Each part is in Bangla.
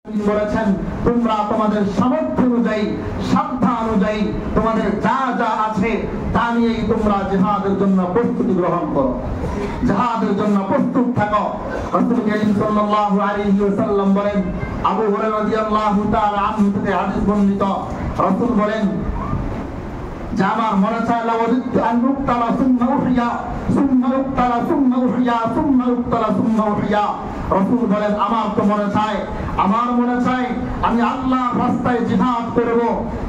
বলেছেন তোমরা তোমাদের সামর্থ্য অনুযায়ী সাধ্য অনুযায়ী তোমাদের যা যা আছে তা নিয়েই তোমরা জিহাদের জন্য প্রস্তুতি গ্রহণ করো, জিহাদের জন্য প্রস্তুত থাকো। রাসূল কারীম সাল্লাল্লাহু আলাইহি ওয়াসাল্লাম বলেন, আবু হুরায়রা রাদিয়াল্লাহু তাআলা আনহু থেকে হাদিস বর্ণিত, রাসূল বলেন যে আমার মনে চায় লাওয়াজিতু আন উক্তালা সুম্মা উহইয়া সুম্মা উক্তালা সুম্মা উহইয়া সুম্মা উক্তালা সুম্মা উহইয়া। রাসূল বলেন আমার তো মনে চায় আমি আল্লাহর রাস্তায় জিহাদ করব,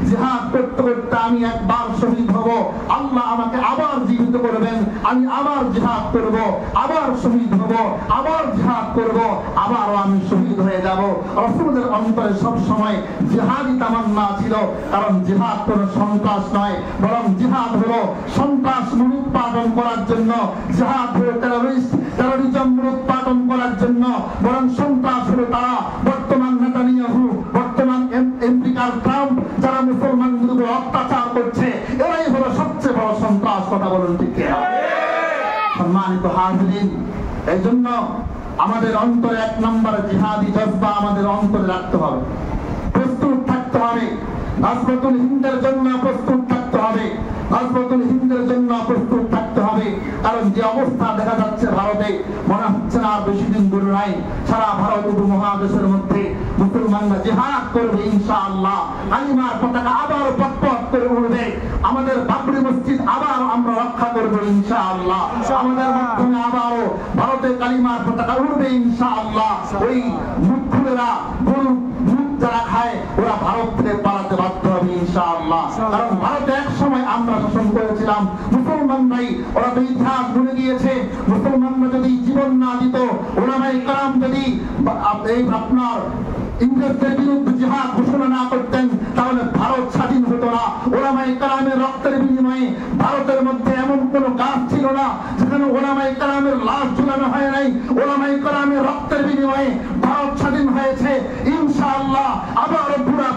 জিহাদ করতে করতে আমি একবার শহীদ হব, আল্লাহ আমাকে আবার জীবিত করবেন, আমি আবার জিহাদ করব, আবার শহীদ হব, আবার জিহাদ করব, আবারও আমি শহীদ হয়ে যাব। রাসূলের অন্তরে সব সময় জিহাদি তামান্না ছিল, কারণ জিহাদ কোনো সন্ত্রাস নয়, বরং জিহাদ হলো সন্ত্রাস মূলোৎপাটন করার জন্য, জিহাদ হলো টেররিজম মূলোৎপাটন করার জন্য, বরং সন্ত্রাস হলো তারা বর্তমান নেতানিয়াহু, বর্তমান আমেরিকার ট্রাম্প যারা মুসলমানদের উপর অত্যাচার করছে, এরাই হলো সবচেয়ে বড় সন্ত্রাস। কথা বলুন ঠিক কিনা? সম্মানিত হাজিরিন, এই জন্য আমাদের অন্তরে এক নম্বরে জিহাদি জজবা আমাদের অন্তরে রাখতে হবে, প্রস্তুত থাকতে হবে। গাজওয়াতুল হিন্দের জন্য প্রস্তুত থাকতে হবে, গাজওয়াতুল হিন্দের জন্য প্রস্তুত থাকতে হবে। কারণ যে অবস্থা দেখা যাচ্ছে ভারতে, মনে হচ্ছে না আর বেশি দিন দূরে নাই, সারা ভারত উপমহাদেশের মধ্যে মুসলমানরা জিহাদ করবে ইনশাআল্লাহ, কালিমার পতাকা আবার পথ করে উঠবে, আমাদের বাবরি মসজিদ আবার আমরা রক্ষা করব ইনশাআল্লাহ, আমাদের মাধ্যমে আবারও ভারতে কালিমার পতাকা উঠবে ইনশাআল্লাহ। ওই মুখুরেরা গরু যারা খায় ওরা ভারত থেকে পালাতে বাধ্য হবে ইনশাআল্লাহ। কারণ ভারতে এক সময় আমরা শাসন করেছিলাম, মুসলমানরাই, ওরা তো ইতিহাস ভুলে গিয়েছে। মুসলমানরা যদি জীবন না দিত, উলামায়ে কেরাম যদি আপনার ইংরেজদের বিরুদ্ধে জিহাদ ঘোষণা না করতেন, তাহলে ভারত স্বাধীন হতো না। উলামায়ে কেরামের রক্তের বিনিময়ে ভারতের মধ্যে এমন কোন গাছ ছিল না যেখানে উলামায়ে কেরামের লাশ ঝুলানো হয় নাই। উলামায়ে কেরামের রক্তের বিনিময়ে ভারত স্বাধীন হয়েছে ইনশাআল্লাহ। আবার পুরা